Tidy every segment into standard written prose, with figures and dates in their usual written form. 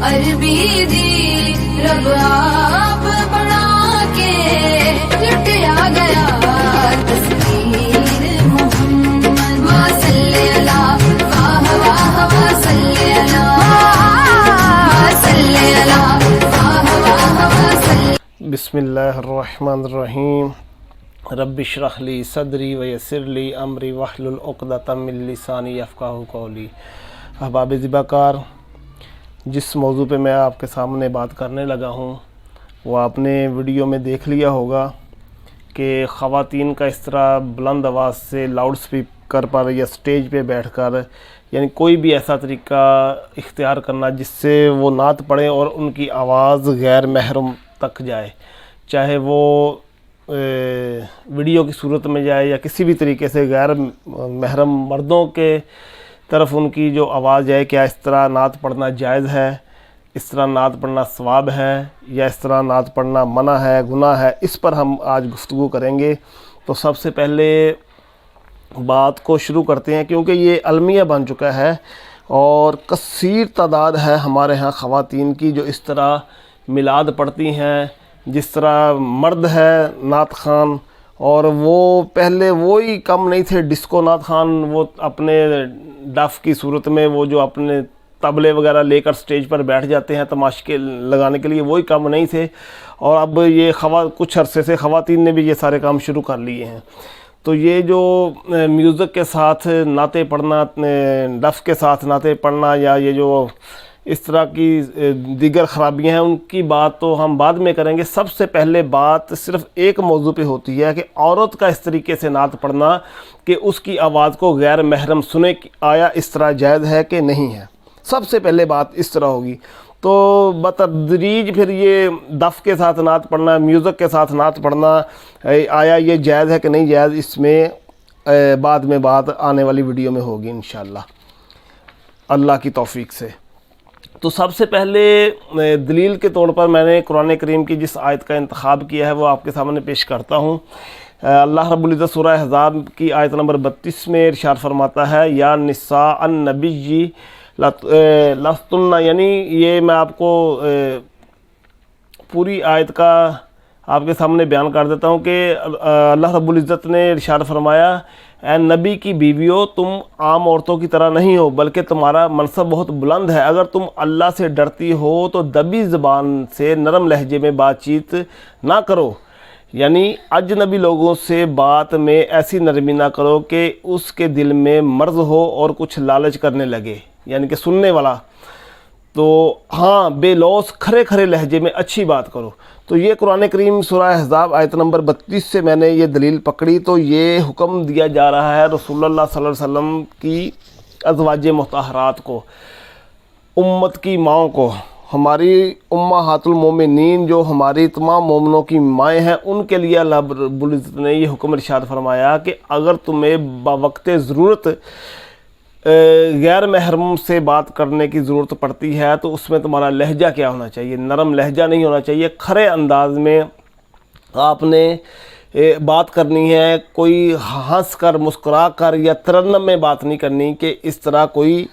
عربی دی رب آپ بنا کے لٹیا گیا تصویر محمد ما صلی اللہ واہ واہ ما صلی اللہ ما صلی اللہ واہ واہ ما صلی. بسم اللہ الرحمن الرحیم. رب اشرح لی صدری ویسر لی امری واحلل عقدۃ من لسانی یفقہوا قولی. احباب ذبح کار، جس موضوع پہ میں آپ کے سامنے بات کرنے لگا ہوں وہ آپ نے ویڈیو میں دیکھ لیا ہوگا کہ خواتین کا اس طرح بلند آواز سے لاؤڈ اسپیکر پر یا سٹیج پہ بیٹھ کر یعنی کوئی بھی ایسا طریقہ اختیار کرنا جس سے وہ نعت پڑھیں اور ان کی آواز غیر محرم تک جائے، چاہے وہ ویڈیو کی صورت میں جائے یا کسی بھی طریقے سے غیر محرم مردوں کے طرف ان کی جو آواز جائے. کیا اس طرح نعت پڑھنا جائز ہے؟ اس طرح نعت پڑھنا ثواب ہے یا اس طرح نعت پڑھنا منع ہے، گناہ ہے؟ اس پر ہم آج گفتگو کریں گے. تو سب سے پہلے بات کو شروع کرتے ہیں، کیونکہ یہ المیہ بن چکا ہے اور کثیر تعداد ہے ہمارے ہاں خواتین کی جو اس طرح میلاد پڑھتی ہیں جس طرح مرد ہے نعت خوان، اور وہ پہلے وہی کم نہیں تھے ڈسکو نعت خوان، وہ اپنے ڈف کی صورت میں وہ جو اپنے طبلے وغیرہ لے کر سٹیج پر بیٹھ جاتے ہیں تماشے لگانے کے لیے، وہی کم نہیں تھے. اور اب یہ کچھ عرصے سے خواتین نے بھی یہ سارے کام شروع کر لیے ہیں. تو یہ جو میوزک کے ساتھ نعتیں پڑھنا، ڈف کے ساتھ نعتیں پڑھنا یا یہ جو اس طرح کی دیگر خرابیاں ہیں، ان کی بات تو ہم بعد میں کریں گے. سب سے پہلے بات صرف ایک موضوع پہ ہوتی ہے کہ عورت کا اس طریقے سے نعت پڑھنا کہ اس کی آواز کو غیر محرم سنے، آیا اس طرح جائز ہے کہ نہیں ہے؟ سب سے پہلے بات اس طرح ہوگی. تو بتدریج پھر یہ دف کے ساتھ نعت پڑھنا، میوزک کے ساتھ نعت پڑھنا، آیا یہ جائز ہے کہ نہیں جائز، اس میں بعد میں بات آنے والی ویڈیو میں ہوگی انشاءاللہ اللہ کی توفیق سے. تو سب سے پہلے دلیل کے طور پر میں نے قرآن کریم کی جس آیت کا انتخاب کیا ہے وہ آپ کے سامنے پیش کرتا ہوں. اللہ رب العزت سورہ احزاب کی آیت نمبر 32 میں ارشاد فرماتا ہے، یا نساء النبی لستن، یعنی یہ میں آپ کو پوری آیت کا آپ کے سامنے بیان کر دیتا ہوں کہ اللہ رب العزت نے ارشاد فرمایا، اے نبی کی بیویوں، تم عام عورتوں کی طرح نہیں ہو بلکہ تمہارا منصب بہت بلند ہے. اگر تم اللہ سے ڈرتی ہو تو دبی زبان سے نرم لہجے میں بات چیت نہ کرو، یعنی اجنبی لوگوں سے بات میں ایسی نرمی نہ کرو کہ اس کے دل میں مرض ہو اور کچھ لالچ کرنے لگے، یعنی کہ سننے والا. تو ہاں بے لوث کھرے کھرے لہجے میں اچھی بات کرو. تو یہ قرآن کریم سورہ احزاب آیت نمبر 32 سے میں نے یہ دلیل پکڑی. تو یہ حکم دیا جا رہا ہے رسول اللہ صلی اللہ علیہ وسلم کی ازواج مطہرات کو، امت کی ماؤں کو، ہماری امہات المومنین جو ہماری تمام مومنوں کی مائیں ہیں، ان کے لیے اللہ رب العزت نے یہ حکم ارشاد فرمایا کہ اگر تمہیں باوقت ضرورت غیر محرم سے بات کرنے کی ضرورت پڑتی ہے تو اس میں تمہارا لہجہ کیا ہونا چاہیے؟ نرم لہجہ نہیں ہونا چاہیے، کھرے انداز میں آپ نے بات کرنی ہے. کوئی ہنس کر مسکرا کر یا ترنم میں بات نہیں کرنی کہ اس طرح کوئی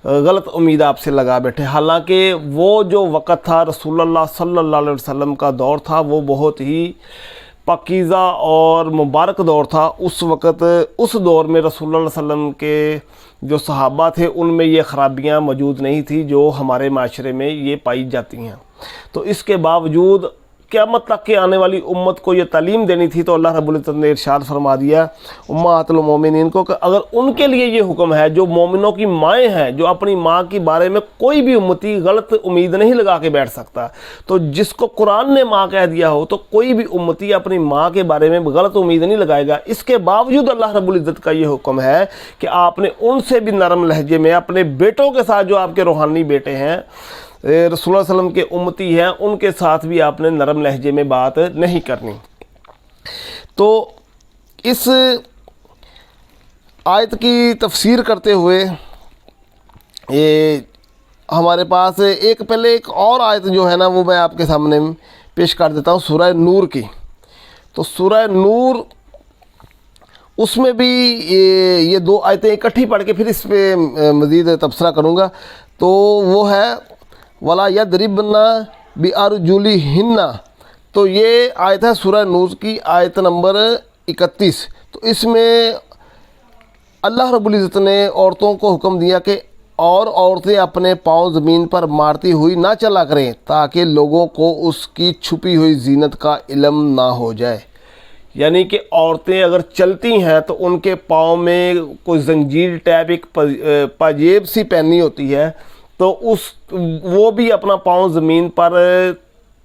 غلط امید آپ سے لگا بیٹھے. حالانکہ وہ جو وقت تھا رسول اللہ صلی اللہ علیہ وسلم کا دور تھا، وہ بہت ہی پاکیزہ اور مبارک دور تھا. اس وقت اس دور میں رسول اللہ علیہ وسلم کے جو صحابہ تھے ان میں یہ خرابیاں موجود نہیں تھی جو ہمارے معاشرے میں یہ پائی جاتی ہیں. تو اس کے باوجود قیامت تک کے آنے والی امت کو یہ تعلیم دینی تھی، تو اللہ رب العزت نے ارشاد فرما دیا امہات المومنین کو کہ اگر ان کے لیے یہ حکم ہے جو مومنوں کی مائیں ہیں، جو اپنی ماں کے بارے میں کوئی بھی امتی غلط امید نہیں لگا کے بیٹھ سکتا، تو جس کو قرآن نے ماں کہہ دیا ہو تو کوئی بھی امتی اپنی ماں کے بارے میں غلط امید نہیں لگائے گا. اس کے باوجود اللہ رب العزت کا یہ حکم ہے کہ آپ نے ان سے بھی نرم لہجے میں اپنے بیٹوں کے ساتھ، جو آپ کے روحانی بیٹے ہیں، رسول اللہ صلی اللہ علیہ وسلم کے امتی ہیں، ان کے ساتھ بھی آپ نے نرم لہجے میں بات نہیں کرنی. تو اس آیت کی تفسیر کرتے ہوئے یہ ہمارے پاس پہلے ایک اور آیت جو ہے نا وہ میں آپ کے سامنے پیش کر دیتا ہوں، سورہ نور کی. تو سورہ نور اس میں بھی یہ دو آیتیں اکٹھی پڑھ کے پھر اس پہ مزید تبصرہ کروں گا. تو وہ ہے ولا یضربن بارجلہن، تو یہ آیت ہے سورہ نور کی آیت نمبر 31۔ تو اس میں اللہ رب العزت نے عورتوں کو حکم دیا کہ عورتیں اپنے پاؤں زمین پر مارتی ہوئی نہ چلا کریں تاکہ لوگوں کو اس کی چھپی ہوئی زینت کا علم نہ ہو جائے۔ یعنی کہ عورتیں اگر چلتی ہیں تو ان کے پاؤں میں کوئی زنجیر ٹائپ ایک پاجیب سی پہنی ہوتی ہے، تو وہ بھی اپنا پاؤں زمین پر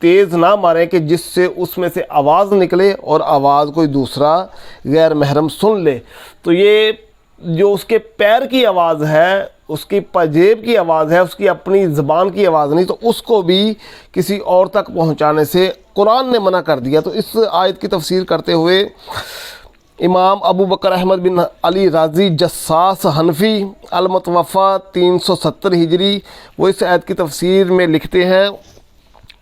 تیز نہ ماریں کہ جس سے اس میں سے آواز نکلے اور آواز کوئی دوسرا غیر محرم سن لے۔ تو یہ جو اس کے پیر کی آواز ہے، اس کی پاجیب کی آواز ہے، اس کی اپنی زبان کی آواز نہیں، تو اس کو بھی کسی اور تک پہنچانے سے قرآن نے منع کر دیا۔ تو اس آیت کی تفسیر کرتے ہوئے امام ابو بکر احمد بن علی رازی جساس حنفی المتوفہ 370 ہجری، وہ اس آیت کی تفسیر میں لکھتے ہیں،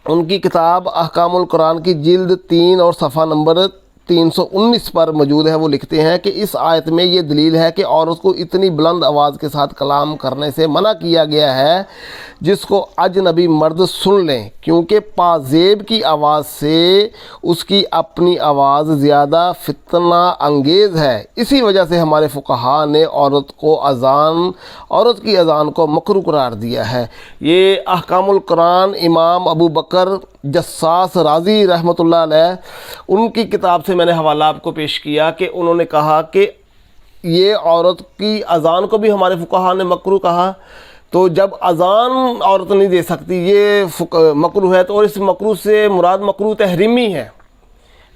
ان کی کتاب احکام القرآن کی جلد 3 اور صفحہ نمبر 319 پر موجود ہے۔ وہ لکھتے ہیں کہ اس آیت میں یہ دلیل ہے کہ عورت کو اتنی بلند آواز کے ساتھ کلام کرنے سے منع کیا گیا ہے جس کو اجنبی مرد سن لیں، کیونکہ پازیب کی آواز سے اس کی اپنی آواز زیادہ فتنہ انگیز ہے۔ اسی وجہ سے ہمارے فقہاء نے عورت کی اذان کو مکروہ قرار دیا ہے۔ یہ احکام القرآن امام ابو بکر جساس رازی رحمۃ اللہ علیہ، ان کی کتاب سے میں نے حوالہ آپ کو پیش کیا کہ انہوں نے کہا کہ یہ عورت کی اذان کو بھی ہمارے فقہاء نے مکروہ کہا۔ تو جب اذان عورت نہیں دے سکتی یہ مکروہ ہے، تو اور اس مکروہ سے مراد مکروہ تحریمی ہے۔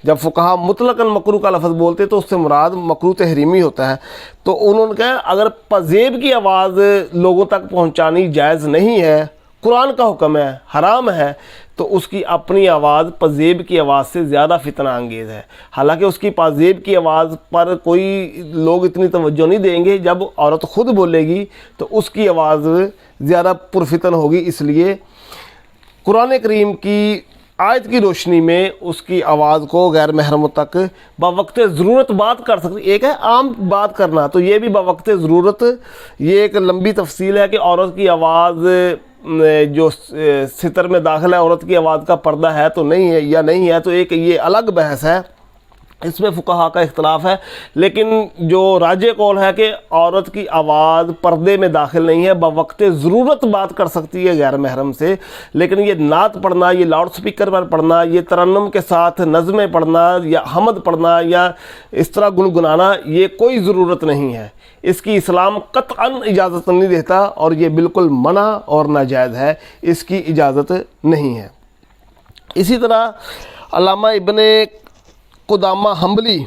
جب فقہاء مطلقاً مکروہ کا لفظ بولتے تو اس سے مراد مکروہ تحریمی ہوتا ہے۔ تو انہوں نے کہا اگر پزیب کی آواز لوگوں تک پہنچانی جائز نہیں ہے، قرآن کا حکم ہے، حرام ہے، تو اس کی اپنی آواز پزیب کی آواز سے زیادہ فتنہ انگیز ہے۔ حالانکہ اس کی پزیب کی آواز پر کوئی لوگ اتنی توجہ نہیں دیں گے، جب عورت خود بولے گی تو اس کی آواز زیادہ پرفتن ہوگی، اس لیے قرآن کریم کی آیت کی روشنی میں اس کی آواز کو غیر محرموں تک بوقت ضرورت بات کر سکتی۔ ایک ہے عام بات کرنا، تو یہ بھی بوقت ضرورت، یہ ایک لمبی تفصیل ہے کہ عورت کی آواز جو ستر میں داخل ہے، عورت کی آواز کا پردہ ہے تو نہیں ہے یا نہیں ہے، تو ایک یہ الگ بحث ہے، اس میں فقہاء کا اختلاف ہے۔ لیکن جو راجح قول ہے کہ عورت کی آواز پردے میں داخل نہیں ہے، بوقت ضرورت بات کر سکتی ہے غیر محرم سے، لیکن یہ نعت پڑھنا، یہ لاؤڈ سپیکر پر پڑھنا، یہ ترنم کے ساتھ نظمیں پڑھنا یا حمد پڑھنا یا اس طرح گنگنانا، یہ کوئی ضرورت نہیں ہے۔ اس کی اسلام قطعاً اجازت نہیں دیتا اور یہ بالکل منع اور ناجائز ہے، اس کی اجازت نہیں ہے۔ اسی طرح علامہ ابن قدامہ حنبلی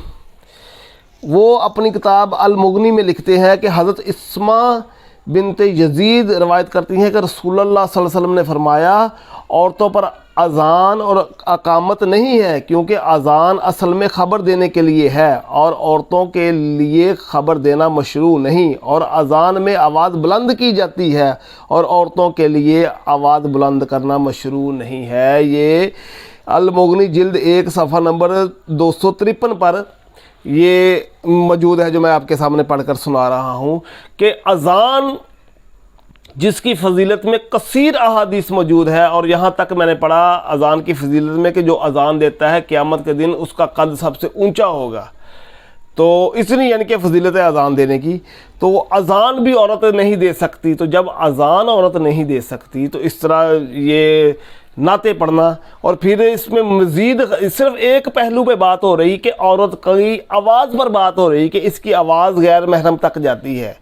وہ اپنی کتاب المغنی میں لکھتے ہیں کہ حضرت اسمہ بنت یزید روایت کرتی ہیں کہ رسول اللہ صلی اللہ علیہ وسلم نے فرمایا عورتوں پر اذان اور اقامت نہیں ہے، کیونکہ اذان اصل میں خبر دینے کے لیے ہے اور عورتوں کے لیے خبر دینا مشروع نہیں، اور اذان میں آواز بلند کی جاتی ہے اور عورتوں کے لیے آواز بلند کرنا مشروع نہیں ہے۔ یہ المغنی جلد 1 صفحہ نمبر 253 پر یہ موجود ہے، جو میں آپ کے سامنے پڑھ کر سنا رہا ہوں کہ اذان جس کی فضیلت میں کثیر احادیث موجود ہے، اور یہاں تک میں نے پڑھا اذان کی فضیلت میں کہ جو اذان دیتا ہے قیامت کے دن اس کا قد سب سے اونچا ہوگا۔ تو اتنی یعنی کہ فضیلت ہے اذان دینے کی، تو وہ اذان بھی عورت نہیں دے سکتی۔ تو جب اذان عورت نہیں دے سکتی تو اس طرح یہ نعتیں پڑھنا، اور پھر اس میں مزید صرف ایک پہلو پہ بات ہو رہی کہ عورت کی آواز پر بات ہو رہی کہ اس کی آواز غیر محرم تک جاتی ہے،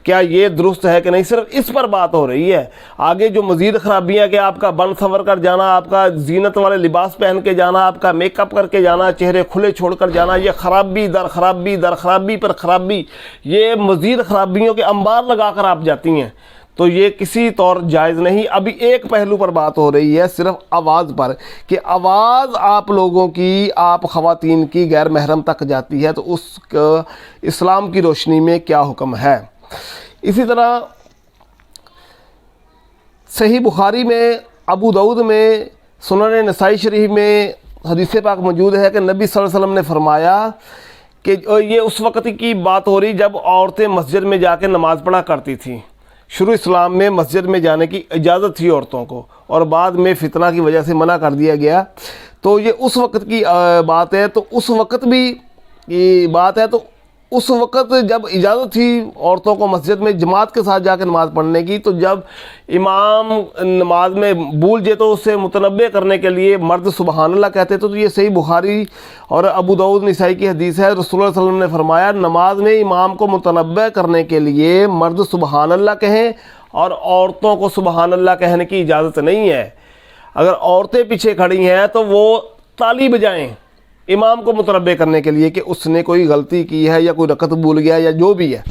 کیا یہ درست ہے کہ نہیں، صرف اس پر بات ہو رہی ہے۔ آگے جو مزید خرابیاں کہ آپ کا بن سنور کر جانا، آپ کا زینت والے لباس پہن کے جانا، آپ کا میک اپ کر کے جانا، چہرے کھلے چھوڑ کر جانا، یہ خرابی در خرابی در خرابی پر خرابی، یہ مزید خرابیوں کے انبار لگا کر آپ جاتی ہیں، تو یہ کسی طور جائز نہیں۔ ابھی ایک پہلو پر بات ہو رہی ہے صرف آواز پر، کہ آواز آپ لوگوں کی، آپ خواتین کی غیر محرم تک جاتی ہے، تو اس کا اسلام کی روشنی میں کیا حکم ہے۔ اسی طرح صحیح بخاری میں، ابو داؤد میں، سنن نسائی شریف میں حدیث پاک موجود ہے کہ نبی صلی اللہ علیہ وسلم نے فرمایا کہ یہ اس وقت کی بات ہو رہی جب عورتیں مسجد میں جا کے نماز پڑھا کرتی تھیں، شروع اسلام میں مسجد میں جانے کی اجازت تھی عورتوں کو، اور بعد میں فتنہ کی وجہ سے منع کر دیا گیا۔ تو یہ اس وقت کی بات ہے، تو اس وقت بھی یہ بات ہے، تو اس وقت جب اجازت تھی عورتوں کو مسجد میں جماعت کے ساتھ جا کے نماز پڑھنے کی، تو جب امام نماز میں بھول جائے تو اسے متنبہ کرنے کے لیے مرد سبحان اللہ کہتے، تو یہ صحیح بخاری اور ابو داؤد نسائی کی حدیث ہے۔ رسول اللہ صلی اللہ علیہ وسلم نے فرمایا نماز میں امام کو متنبہ کرنے کے لیے مرد سبحان اللہ کہیں، اور عورتوں کو سبحان اللہ کہنے کی اجازت نہیں ہے۔ اگر عورتیں پیچھے کھڑی ہیں تو وہ تالی بجائیں امام کو متنبہ کرنے کے لیے کہ اس نے کوئی غلطی کی ہے یا کوئی رکعت بھول گیا یا جو بھی ہے۔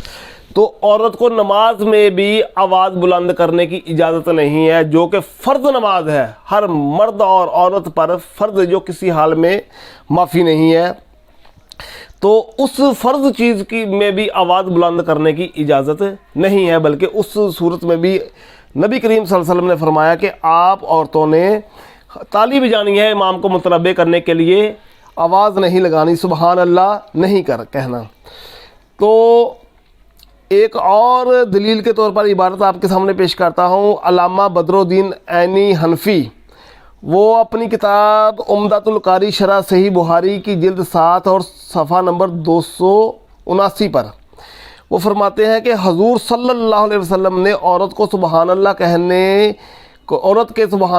تو عورت کو نماز میں بھی آواز بلند کرنے کی اجازت نہیں ہے، جو کہ فرض نماز ہے، ہر مرد اور عورت پر فرض، جو کسی حال میں معافی نہیں ہے۔ تو اس فرض چیز کی میں بھی آواز بلند کرنے کی اجازت نہیں ہے، بلکہ اس صورت میں بھی نبی کریم صلی اللہ علیہ وسلم نے فرمایا کہ آپ عورتوں نے تالی بجانی ہے امام کو متنبہ کرنے کے لیے، آواز نہیں لگانی، سبحان اللہ نہیں کہنا۔ تو ایک اور دلیل کے طور پر عبارت آپ کے سامنے پیش کرتا ہوں۔ علامہ بدر الدین عینی حنفی، وہ اپنی کتاب عمدۃ القاری شرح صحیح بخاری کی جلد 7 اور صفحہ نمبر 279 پر وہ فرماتے ہیں کہ حضور صلی اللہ علیہ وسلم نے عورت کے سبحان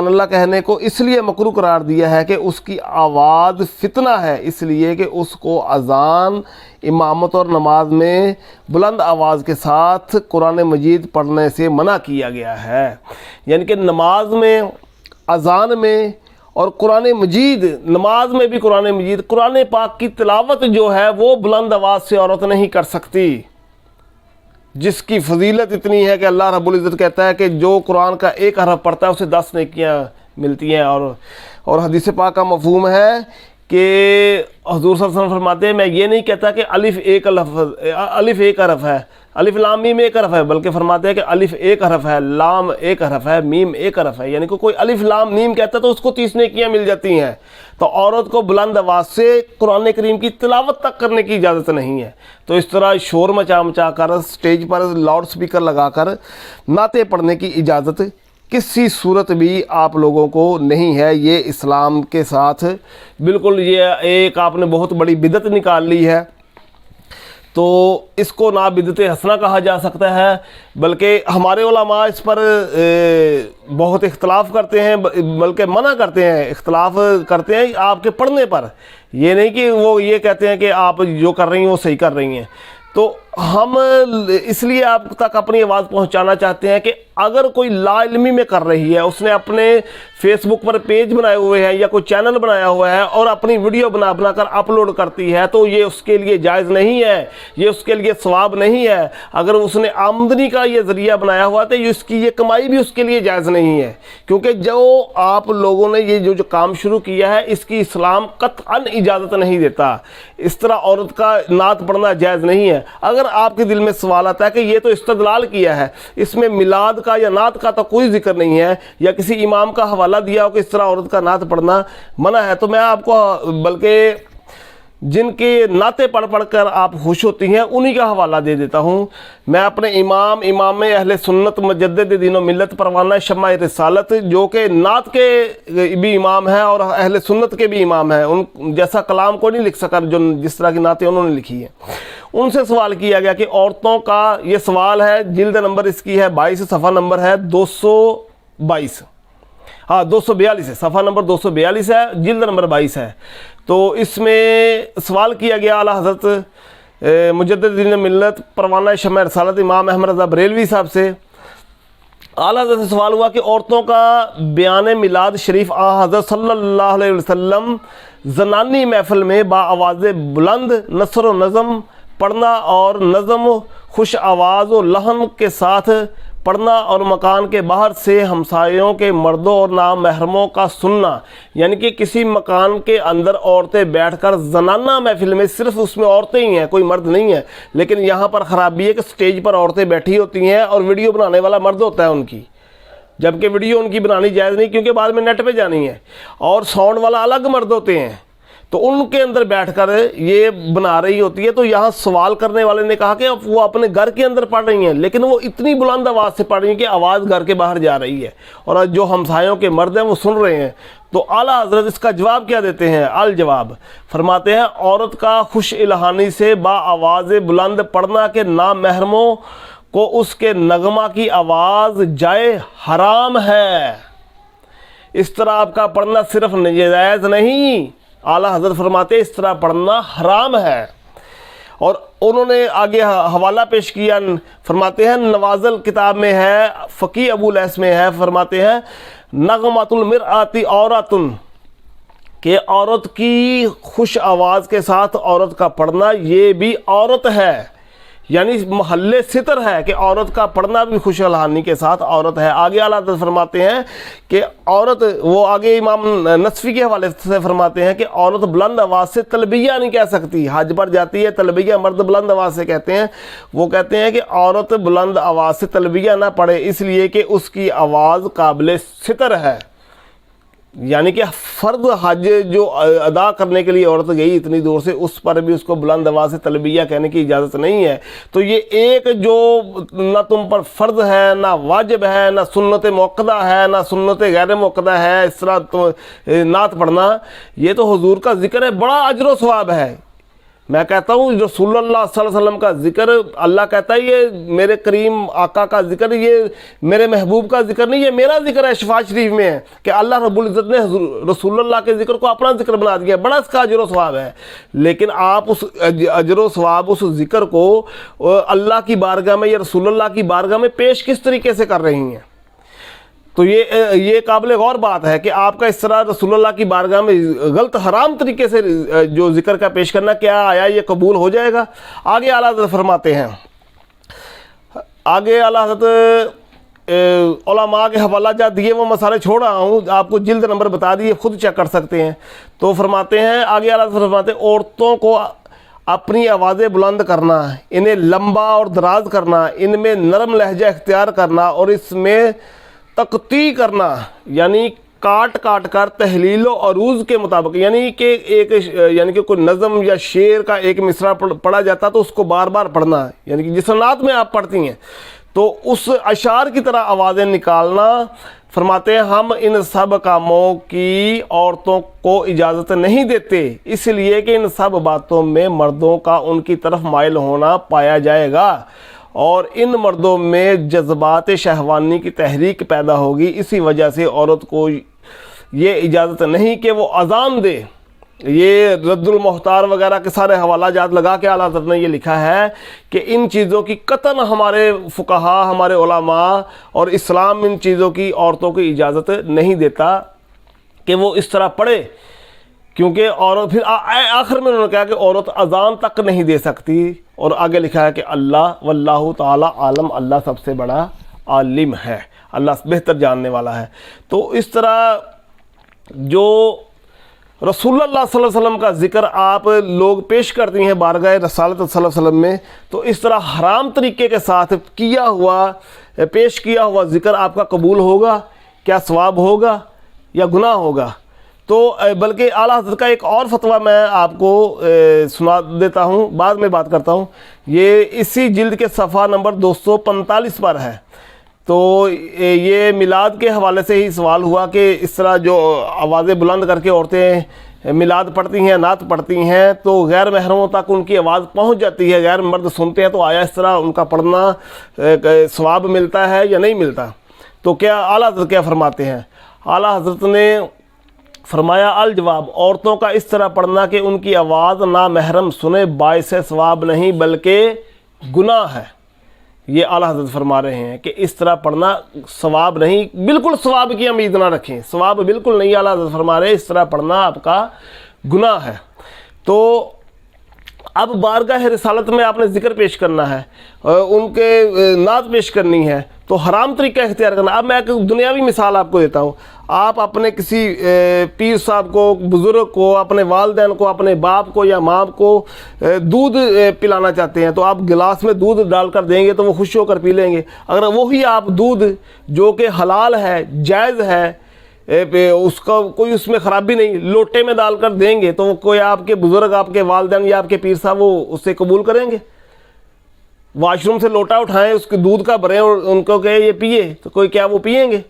اللہ کہنے کو اس لیے مکروہ قرار دیا ہے کہ اس کی آواز فتنہ ہے، اس لیے کہ اس کو اذان، امامت اور نماز میں بلند آواز کے ساتھ قرآن مجید پڑھنے سے منع کیا گیا ہے۔ یعنی کہ نماز میں، اذان میں اور قرآن مجید، نماز میں بھی قرآن پاک کی تلاوت جو ہے وہ بلند آواز سے عورت نہیں کر سکتی، جس کی فضیلت اتنی ہے کہ اللہ رب العزت کہتا ہے کہ جو قرآن کا ایک حرف پڑھتا ہے اسے 10 نیکیاں ملتی ہیں۔ اور حدیث پاک کا مفہوم ہے کہ حضور صلی اللہ علیہ وسلم فرماتے ہیں میں یہ نہیں کہتا کہ الف ایک حرف ہے، الف لام میم ایک حرف ہے، بلکہ فرماتے ہیں کہ الف ایک حرف ہے، لام ایک حرف ہے، میم ایک حرف ہے۔ یعنی کہ کوئی الف لام میم کہتا ہے تو اس کو 30 نیکیاں مل جاتی ہیں۔ تو عورت کو بلند آواز سے قرآن کریم کی تلاوت تک کرنے کی اجازت نہیں ہے۔ تو اس طرح شور مچا کر اسٹیج پر لاؤڈ سپیکر لگا کر نعتیں پڑھنے کی اجازت کسی صورت بھی آپ لوگوں کو نہیں ہے۔ یہ اسلام کے ساتھ بالکل یہ ایک آپ نے بہت بڑی بدعت نکال لی ہے۔ تو اس کو نہ بدعت حسنہ کہا جا سکتا ہے، بلکہ ہمارے علماء اس پر بہت اختلاف کرتے ہیں، بلکہ منع کرتے ہیں، اختلاف کرتے ہیں آپ کے پڑھنے پر۔ یہ نہیں کہ وہ یہ کہتے ہیں کہ آپ جو کر رہی ہیں وہ صحیح کر رہی ہیں۔ تو ہم اس لیے آپ تک اپنی آواز پہنچانا چاہتے ہیں کہ اگر کوئی لا علمی میں کر رہی ہے، اس نے اپنے فیس بک پر پیج بنائے ہوئے ہیں یا کوئی چینل بنایا ہوا ہے اور اپنی ویڈیو بنا کر اپلوڈ کرتی ہے، تو یہ اس کے لیے جائز نہیں ہے، یہ اس کے لیے ثواب نہیں ہے۔ اگر اس نے آمدنی کا یہ ذریعہ بنایا ہوا تو اس کی یہ کمائی بھی اس کے لیے جائز نہیں ہے، کیونکہ جو آپ لوگوں نے یہ جو کام شروع کیا ہے اس کی اسلام قطعاً اجازت نہیں دیتا۔ اس طرح عورت کا نعت پڑھنا جائز نہیں ہے۔ اگر آپ کے دل میں سوال آتا ہے کہ یہ تو استدلال کیا ہے، اس میں میلاد کا یا نعت کا تو کوئی ذکر نہیں ہے، یا کسی امام کا حوالہ دیا ہو کہ اس طرح عورت کا نعت پڑھنا منع ہے، تو میں آپ کو بلکہ جن کے نعتیں پڑھ کر آپ خوش ہوتی ہیں انہی کا حوالہ دے دیتا ہوں۔ میں اپنے امام اہل سنت مجدد دین و ملت پروانہ شمع رسالت، جو کہ نعت کے بھی امام ہیں اور اہل سنت کے بھی امام ہیں، ان جیسا کلام کو نہیں لکھ سکا جس طرح کی نعتیں انہوں نے لکھی ہیں، ان سے سوال کیا گیا کہ عورتوں کا یہ سوال ہے، جلد نمبر اس کی ہے 22، صفحہ نمبر ہے 222، 242 ہے، صفحہ نمبر 242 ہے، جلد نمبر 22 ہے۔ تو اس میں سوال کیا گیا اعلیٰ حضرت مجدد دین ملت پروانہ شمع رسالت امام احمد رضا بریلوی صاحب سے۔ اعلیٰ حضرت سے سوال ہوا کہ عورتوں کا بیان میلاد شریف حضرت صلی اللہ علیہ وسلم زنانی محفل میں با آواز بلند نثر و نظم پڑھنا اور نظم خوش آواز و لحن کے ساتھ پڑھنا اور مکان کے باہر سے ہمسایوں کے مردوں اور نامحرموں کا سننا، یعنی کہ کسی مکان کے اندر عورتیں بیٹھ کر زنانہ محفل میں، صرف اس میں عورتیں ہی ہیں، کوئی مرد نہیں ہے، لیکن یہاں پر خرابی ہے کہ سٹیج پر عورتیں بیٹھی ہوتی ہیں اور ویڈیو بنانے والا مرد ہوتا ہے ان کی، جبکہ ویڈیو ان کی بنانی جائز نہیں کیونکہ بعد میں نیٹ پہ جانی ہے، اور ساؤنڈ والا الگ مرد ہوتے ہیں۔ تو ان کے اندر بیٹھ کر یہ بنا رہی ہوتی ہے. تو یہاں سوال کرنے والے نے کہا کہ وہ اپنے گھر کے اندر پڑھ رہی ہیں لیکن وہ اتنی بلند آواز سے پڑھ رہی ہیں کہ آواز گھر کے باہر جا رہی ہے اور جو ہمسایوں کے مرد ہیں وہ سن رہے ہیں. تو اعلیٰ حضرت اس کا جواب کیا دیتے ہیں؟ الجواب فرماتے ہیں عورت کا خوش الہانی سے با آواز بلند پڑھنا کہ نامحرموں کو اس کے نغمہ کی آواز جائے حرام ہے. اس طرح آپ کا پڑھنا صرف ناجائز نہیں، اعلیٰ حضرت فرماتے اس طرح پڑھنا حرام ہے. اور انہوں نے آگے حوالہ پیش کیا، فرماتے ہیں نوازل کتاب میں ہے، فقی ابو لیث میں ہے، فرماتے ہیں نغمۃ المرآۃ عورۃ، کہ عورت کی خوش آواز کے ساتھ عورت کا پڑھنا یہ بھی عورت ہے، یعنی محل ستر ہے کہ عورت کا پڑھنا بھی خوش الہانی کے ساتھ عورت ہے. آگے اعلیٰ حضرت فرماتے ہیں کہ عورت، وہ آگے امام نصفی کے حوالے سے فرماتے ہیں کہ عورت بلند آواز سے تلبیہ نہیں کہہ سکتی. حج پر جاتی ہے تلبیہ مرد بلند آواز سے کہتے ہیں، وہ کہتے ہیں کہ عورت بلند آواز سے تلبیہ نہ پڑھے اس لیے کہ اس کی آواز قابل ستر ہے. یعنی کہ فرض حج جو ادا کرنے کے لیے عورت گئی اتنی دور سے، اس پر بھی اس کو بلند آواز سے تلبیہ کہنے کی اجازت نہیں ہے. تو یہ ایک جو نہ تم پر فرض ہے، نہ واجب ہے، نہ سنت موقدہ ہے، نہ سنت غیر موقدہ ہے، اس طرح نعت پڑھنا، یہ تو حضور کا ذکر ہے، بڑا اجر و ثواب ہے. میں کہتا ہوں رسول اللہ صلی اللہ علیہ وسلم کا ذکر، اللہ کہتا ہے یہ میرے کریم آقا کا ذکر، یہ میرے محبوب کا ذکر نہیں، یہ میرا ذکر ہے. شفاعت شریف میں ہے کہ اللہ رب العزت نے رسول اللہ کے ذکر کو اپنا ذکر بنا دیا، بڑا اس کا اجر و ثواب ہے. لیکن آپ اس اجر و ثواب، اس ذکر کو اللہ کی بارگاہ میں یا رسول اللہ کی بارگاہ میں پیش کس طریقے سے کر رہی ہیں؟ تو یہ قابل غور بات ہے کہ آپ کا اس طرح رسول اللہ کی بارگاہ میں غلط حرام طریقے سے جو ذکر کا پیش کرنا، کیا آیا یہ قبول ہو جائے گا؟ آگے اعلیٰ حضرت فرماتے ہیں، آگے اعلیٰ حضرت علماء کے حوالہ جات دیے، وہ مسئلے چھوڑ رہا ہوں، آپ کو جلد نمبر بتا دیے، خود چیک کر سکتے ہیں. تو فرماتے ہیں آگے اعلیٰ حضرت فرماتے ہیں عورتوں کو اپنی آوازیں بلند کرنا، انہیں لمبا اور دراز کرنا، ان میں نرم لہجہ اختیار کرنا اور اس میں تقطیع کرنا، یعنی کاٹ کاٹ کر تحلیل و عروض کے مطابق، یعنی کہ کوئی نظم یا شعر کا ایک مصرع پڑھا جاتا تو اس کو بار بار پڑھنا، یعنی کہ جس نعت میں آپ پڑھتی ہیں تو اس اشعار کی طرح آوازیں نکالنا. فرماتے ہیں ہم ان سب کاموں کی عورتوں کو اجازت نہیں دیتے، اس لیے کہ ان سب باتوں میں مردوں کا ان کی طرف مائل ہونا پایا جائے گا اور ان مردوں میں جذبات شہوانی کی تحریک پیدا ہوگی. اسی وجہ سے عورت کو یہ اجازت نہیں کہ وہ اذان دے. یہ رد المختار وغیرہ کے سارے حوالہ جات لگا کے اعلیٰ حضرت نے یہ لکھا ہے کہ ان چیزوں کی قطعاً ہمارے فقہا، ہمارے علماء اور اسلام ان چیزوں کی عورتوں کی اجازت نہیں دیتا کہ وہ اس طرح پڑھے، کیونکہ عورت پھر آخر میں انہوں نے کہا کہ عورت اذان تک نہیں دے سکتی. اور آگے لکھا ہے کہ اللہ واللہ تعالی عالم، اللہ سب سے بڑا عالم ہے، اللہ بہتر جاننے والا ہے. تو اس طرح جو رسول اللہ صلی اللہ علیہ وسلم کا ذکر آپ لوگ پیش کرتی ہیں بارگاہ رسالت صلی اللہ علیہ وسلم میں، تو اس طرح حرام طریقے کے ساتھ پیش کیا ہوا ذکر آپ کا قبول ہوگا؟ کیا ثواب ہوگا یا گناہ ہوگا؟ تو بلکہ اعلیٰ حضرت کا ایک اور فتویٰ میں آپ کو سنا دیتا ہوں، بعد میں بات کرتا ہوں. یہ اسی جلد کے صفحہ نمبر 245 پر ہے. تو یہ میلاد کے حوالے سے ہی سوال ہوا کہ اس طرح جو آوازیں بلند کر کے عورتیں میلاد پڑھتی ہیں، نعت پڑھتی ہیں، تو غیر محرموں تک ان کی آواز پہنچ جاتی ہے، غیر مرد سنتے ہیں، تو آیا اس طرح ان کا پڑھنا ثواب ملتا ہے یا نہیں ملتا؟ تو کیا اعلیٰ حضرت کیا فرماتے ہیں؟ اعلیٰ حضرت نے فرمایا الجواب عورتوں کا اس طرح پڑھنا کہ ان کی آواز نامحرم سنے باعث ثواب نہیں بلکہ گناہ ہے. یہ اعلیٰ حضرت فرما رہے ہیں کہ اس طرح پڑھنا ثواب نہیں، بالکل ثواب کی امید نہ رکھیں، ثواب بالکل نہیں. اعلیٰ حضرت فرما رہے ہیں اس طرح پڑھنا آپ کا گناہ ہے. تو اب بارگاہ رسالت میں آپ نے ذکر پیش کرنا ہے، ان کے نعت پیش کرنی ہے، تو حرام طریقہ اختیار کرنا. اب میں ایک دنیاوی مثال آپ کو دیتا ہوں. آپ اپنے کسی پیر صاحب کو، بزرگ کو، اپنے والدین کو، اپنے باپ کو یا ماں کو دودھ پلانا چاہتے ہیں، تو آپ گلاس میں دودھ ڈال کر دیں گے تو وہ خوش ہو کر پی لیں گے. اگر وہی آپ دودھ جو کہ حلال ہے، جائز ہے، اس کا کوئی اس میں خرابی نہیں، لوٹے میں ڈال کر دیں گے تو وہ کوئی آپ کے بزرگ، آپ کے والدین یا آپ کے پیر صاحب وہ اس سے قبول کریں گے؟ واش روم سے لوٹا اٹھائیں، اس کے دودھ کا بھریں اور ان کو کہیں یہ پیے، تو کوئی کیا وہ پئیں گے؟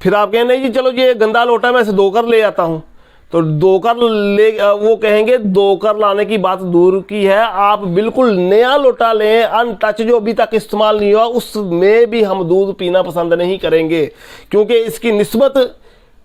پھر آپ کہیں نہیں جی چلو یہ گندا لوٹا میں اسے دھو کر لے آتا ہوں، تو دھو کر وہ کہیں گے دھو کر لانے کی بات دور کی ہے، آپ بالکل نیا لوٹا لیں ان ٹچ جو ابھی تک استعمال نہیں ہوا، اس میں بھی ہم دودھ پینا پسند نہیں کریں گے، کیونکہ اس کی نسبت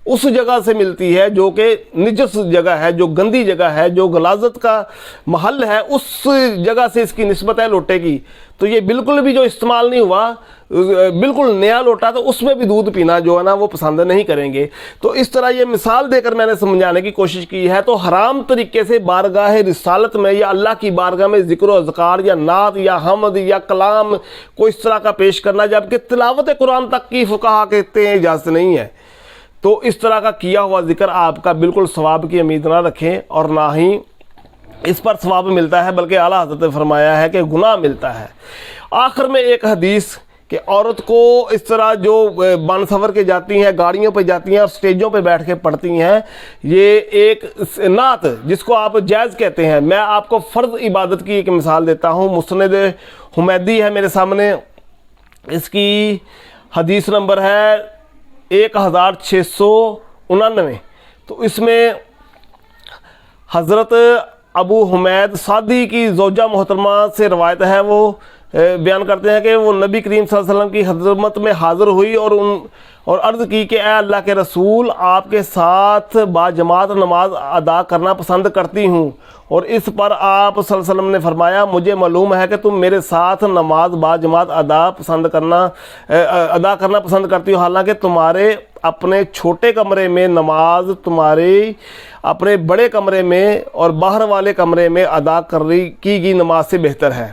اس جگہ سے ملتی ہے جو کہ نجس جگہ ہے، جو گندی جگہ ہے، جو غلاظت کا محل ہے، اس جگہ سے اس کی نسبت ہے لوٹے کی۔ تو یہ بالکل بھی جو استعمال نہیں ہوا، بالکل نیا لوٹا، تو اس میں بھی دودھ پینا جو ہے نا وہ پسند نہیں کریں گے۔ تو اس طرح یہ مثال دے کر میں نے سمجھانے کی کوشش کی ہے۔ تو حرام طریقے سے بارگاہ رسالت میں یا اللہ کی بارگاہ میں ذکر و اذکار یا نعت یا حمد یا کلام کو اس طرح کا پیش کرنا، جبکہ تلاوت قرآن تک کی فقہا کہتے ہیں اجازت نہیں ہے، تو اس طرح کا کیا ہوا ذکر آپ کا بالکل ثواب کی امید نہ رکھیں، اور نہ ہی اس پر ثواب ملتا ہے بلکہ اعلیٰ حضرت نے فرمایا ہے کہ گناہ ملتا ہے۔ آخر میں ایک حدیث کہ عورت کو اس طرح جو بن سور کے جاتی ہیں، گاڑیوں پہ جاتی ہیں اور سٹیجوں پہ بیٹھ کے پڑھتی ہیں، یہ ایک نعت جس کو آپ جائز کہتے ہیں۔ میں آپ کو فرض عبادت کی ایک مثال دیتا ہوں، مسند حمیدی ہے میرے سامنے، اس کی حدیث نمبر ہے 1699۔ تو اس میں حضرت ابو حمید سعدی کی زوجہ محترمہ سے روایت ہے، وہ بیان کرتے ہیں کہ وہ نبی کریم صلی اللہ علیہ وسلم کی خدمت میں حاضر ہوئی اور عرض کی کہ اے اللہ کے رسول، آپ کے ساتھ باجماعت نماز ادا کرنا پسند کرتی ہوں، اور اس پر آپ صلی اللہ علیہ وسلم نے فرمایا مجھے معلوم ہے کہ تم میرے ساتھ نماز باجماعت ادا کرنا پسند کرتی ہو، حالانکہ تمہارے اپنے چھوٹے کمرے میں نماز تمہارے اپنے بڑے کمرے میں اور باہر والے کمرے میں ادا کی گئی نماز سے بہتر ہے۔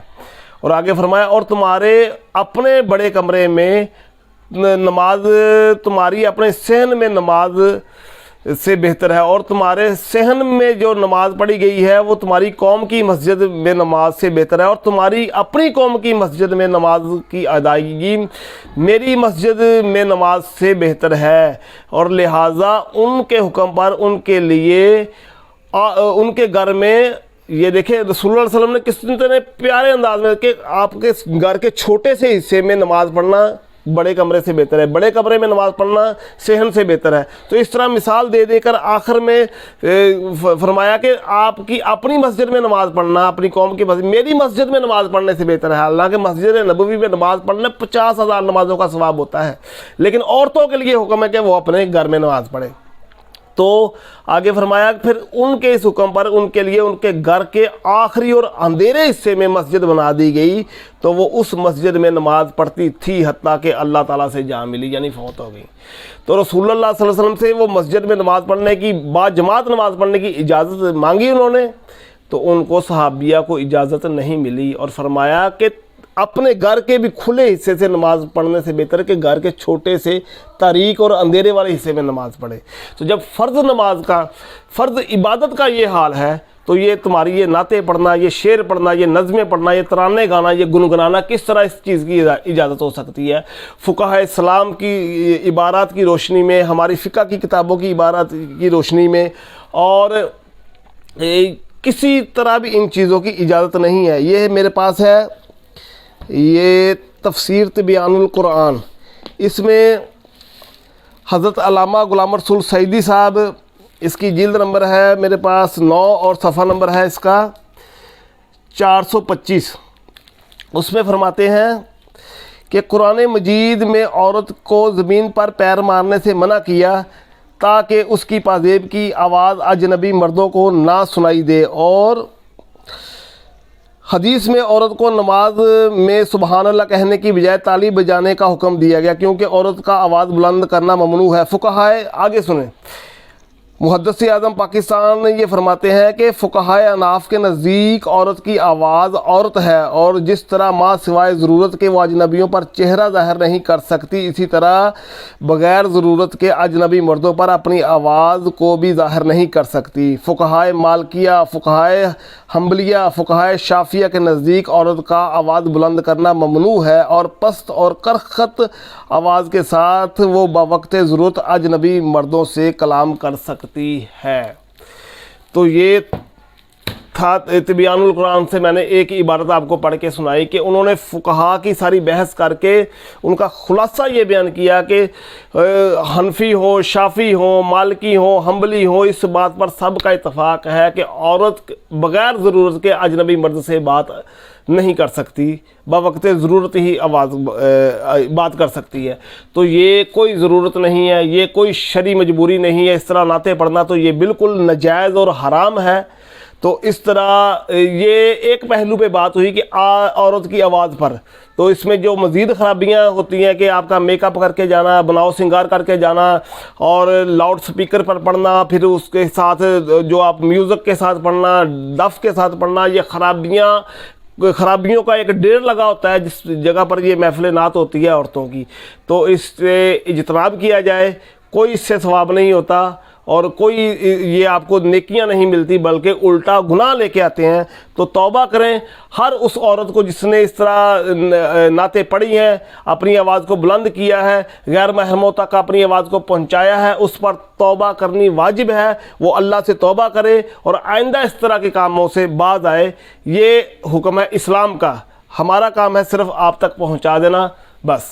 اور آگے فرمایا اور تمہارے اپنے بڑے کمرے میں نماز تمہاری اپنے صحن میں نماز سے بہتر ہے، اور تمہارے صحن میں جو نماز پڑھی گئی ہے وہ تمہاری قوم کی مسجد میں نماز سے بہتر ہے، اور تمہاری اپنی قوم کی مسجد میں نماز کی ادائیگی میری مسجد میں نماز سے بہتر ہے، اور لہٰذا ان کے حکم پر ان کے لیے ان کے گھر میں، یہ دیکھیں رسول اللہ صلی اللہ علیہ وسلم نے کس طرح پیارے انداز میں کہ آپ کے گھر کے چھوٹے سے حصے میں نماز پڑھنا بڑے کمرے سے بہتر ہے، بڑے کمرے میں نماز پڑھنا صحن سے بہتر ہے۔ تو اس طرح مثال دے دے کر آخر میں فرمایا کہ آپ کی اپنی مسجد میں نماز پڑھنا اپنی قوم کی مسجد، میری مسجد میں نماز پڑھنے سے بہتر ہے، حالانکہ مسجد نبوی میں نماز پڑھنے 50,000 نمازوں کا ثواب ہوتا ہے، لیکن عورتوں کے لیے حکم ہے کہ وہ اپنے گھر میں نماز پڑھیں۔ تو آگے فرمایا پھر ان کے اس حکم پر ان کے لیے ان کے گھر کے آخری اور اندھیرے حصے میں مسجد بنا دی گئی، تو وہ اس مسجد میں نماز پڑھتی تھی حتیٰ کہ اللہ تعالیٰ سے جا ملی، یعنی فوت ہو گئی۔ تو رسول اللہ صلی اللہ علیہ وسلم سے وہ مسجد میں نماز پڑھنے کی باجماعت نماز پڑھنے کی اجازت مانگی انہوں نے، تو ان کو صحابیہ کو اجازت نہیں ملی، اور فرمایا کہ اپنے گھر کے بھی کھلے حصے سے نماز پڑھنے سے بہتر ہے کہ گھر کے چھوٹے سے تاریک اور اندھیرے والے حصے میں نماز پڑھے۔ تو جب فرض عبادت کا یہ حال ہے، تو یہ تمہاری یہ نعتیں پڑھنا، یہ شعر پڑھنا، یہ نظمیں پڑھنا، یہ ترانے گانا، یہ گنگنانا کس طرح اس چیز کی اجازت ہو سکتی ہے؟ فقہ اسلام کی عبارات کی روشنی میں، ہماری فقہ کی کتابوں کی عبارات کی روشنی میں، اور کسی طرح بھی ان چیزوں کی اجازت نہیں ہے۔ یہ میرے پاس ہے یہ تفسیر تبیان القرآن، اس میں حضرت علامہ غلام رسول سعیدی صاحب، اس کی جلد نمبر ہے میرے پاس 9 اور صفحہ نمبر ہے اس کا 425۔ اس میں فرماتے ہیں کہ قرآن مجید میں عورت کو زمین پر پیر مارنے سے منع کیا تاکہ اس کی پازیب کی آواز اجنبی مردوں کو نہ سنائی دے، اور حدیث میں عورت کو نماز میں سبحان اللہ کہنے کی بجائے تالی بجانے کا حکم دیا گیا، کیونکہ عورت کا آواز بلند کرنا ممنوع ہے۔ فقہائے آگے سنیں، فقہائے اسلام کی عبارات کی روشنی میں، ہماری فقہ کی کتابوں کی عبارات کی روشنی میں، اور کسی طرح بھی ان چیزوں کی اجازت نہیں ہے۔ یہ میرے پاس ہے یہ تفسیر تبیان القرآن، اس میں حضرت علامہ غلام رسول سعیدی صاحب، اس کی جلد نمبر ہے میرے پاس 9 اور صفحہ نمبر ہے اس کا 425۔ اس میں فرماتے ہیں محدث اعظم پاکستان یہ فرماتے ہیں کہ فقہائے اناف کے نزدیک عورت کی آواز عورت ہے، اور جس طرح ماں سوائے ضرورت کے وہ اجنبیوں پر چہرہ ظاہر نہیں کر سکتی، اسی طرح بغیر ضرورت کے اجنبی مردوں پر اپنی آواز کو بھی ظاہر نہیں کر سکتی۔ فقہائے مالکیہ، فقہائے حنبلیہ، فقہائے شافعیہ کے نزدیک عورت کا آواز بلند کرنا ممنوع ہے، اور پست اور کرخت آواز کے ساتھ وہ بوقت ضرورت اجنبی مردوں سے کلام کر سکتی ہے۔ تو یہ تھا تبیان القرآن سے میں نے ایک عبارت آپ کو پڑھ کے سنائی کہ انہوں نے فقہا کی ساری بحث کر کے ان کا خلاصہ یہ بیان کیا کہ حنفی ہو، شافعی ہو، مالکی ہو، حنبلی ہو، اس بات پر سب کا اتفاق ہے کہ عورت بغیر ضرورت کے اجنبی مرد سے بات نہیں کر سکتی، بوقت ضرورت ہی بات کر سکتی ہے۔ تو یہ کوئی ضرورت نہیں ہے، یہ کوئی شرعی مجبوری نہیں ہے۔ اس طرح نعتیں پڑھنا تو یہ بالکل ناجائز اور حرام ہے۔ تو اس طرح یہ ایک پہلو پہ بات ہوئی کہ عورت کی آواز پر، تو اس میں جو مزید خرابیاں ہوتی ہیں کہ آپ کا میک اپ کر کے جانا، بناؤ سنگار کر کے جانا، اور لاؤڈ سپیکر پر پڑھنا، پھر اس کے ساتھ جو آپ میوزک کے ساتھ پڑھنا، دف کے ساتھ پڑھنا، یہ خرابیوں کا ایک ڈھیر لگا ہوتا ہے جس جگہ پر یہ محفل نعت ہوتی ہے عورتوں کی۔ تو اس سے اجتناب کیا جائے، کوئی اس سے ثواب نہیں ہوتا، اور کوئی یہ آپ کو نیکیاں نہیں ملتی بلکہ الٹا گناہ لے کے آتے ہیں۔ تو توبہ کریں، ہر اس عورت کو جس نے اس طرح نعتیں پڑھی ہیں، اپنی آواز کو بلند کیا ہے، غیر محرموں تک اپنی آواز کو پہنچایا ہے، اس پر توبہ کرنی واجب ہے۔ وہ اللہ سے توبہ کرے اور آئندہ اس طرح کے کاموں سے باز آئے۔ یہ حکم ہے اسلام کا، ہمارا کام ہے صرف آپ تک پہنچا دینا بس۔